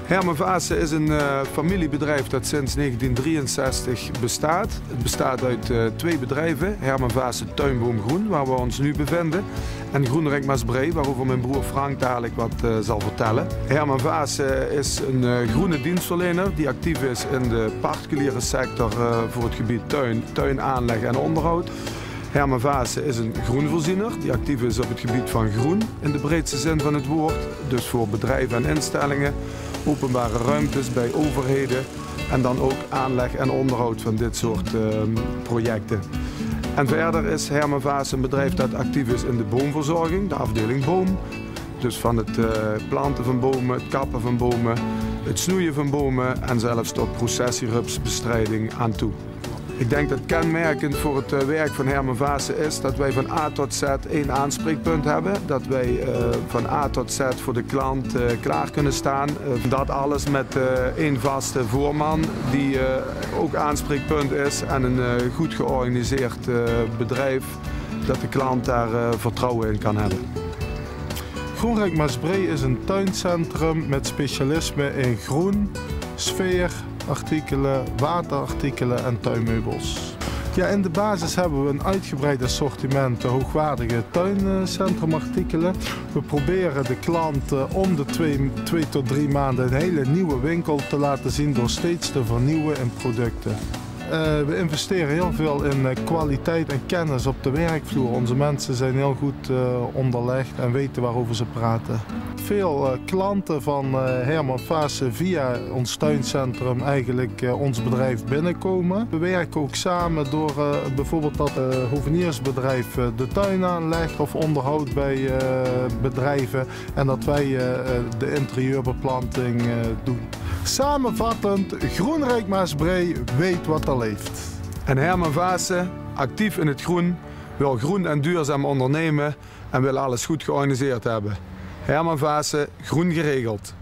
Herman Vaassen is een familiebedrijf dat sinds 1963 bestaat. Het bestaat uit twee bedrijven, Herman Vaassen Tuinboom Groen, waar we ons nu bevinden, en Groenrijk Maasbree, waarover mijn broer Frank dadelijk wat zal vertellen. Herman Vaassen is een groene dienstverlener die actief is in de particuliere sector voor het gebied tuinaanleg en onderhoud. Herman Vaassen is een groenvoorziener die actief is op het gebied van groen in de breedste zin van het woord. Dus voor bedrijven en instellingen, openbare ruimtes bij overheden en dan ook aanleg en onderhoud van dit soort projecten. En verder is Herman Vaassen een bedrijf dat actief is in de boomverzorging, de afdeling boom. Dus van het planten van bomen, het kappen van bomen, het snoeien van bomen en zelfs tot processierupsbestrijding aan toe. Ik denk dat kenmerkend voor het werk van Herman Vaassen is dat wij van A tot Z één aanspreekpunt hebben. Dat wij van A tot Z voor de klant klaar kunnen staan. Dat alles met één vaste voorman die ook aanspreekpunt is en een goed georganiseerd bedrijf dat de klant daar vertrouwen in kan hebben. Groenrijk Maasbree is een tuincentrum met specialisme in groen, sfeer, artikelen, waterartikelen en tuinmeubels. Ja, in de basis hebben we een uitgebreid assortiment hoogwaardige tuincentrumartikelen. We proberen de klant om de 2 tot 3 maanden een hele nieuwe winkel te laten zien door steeds te vernieuwen in producten. We investeren heel veel in kwaliteit en kennis op de werkvloer. Onze mensen zijn heel goed onderlegd en weten waarover ze praten. Veel klanten van Herman Vaassen via ons tuincentrum eigenlijk ons bedrijf binnenkomen. We werken ook samen door bijvoorbeeld dat hoeveniersbedrijf de tuin aanlegt of onderhoudt bij bedrijven en dat wij de interieurbeplanting doen. Samenvattend, Groenrijk Maasbree weet wat er leeft. En Herman Vaassen, actief in het groen, wil groen en duurzaam ondernemen en wil alles goed georganiseerd hebben. Herman Vaassen, groen geregeld.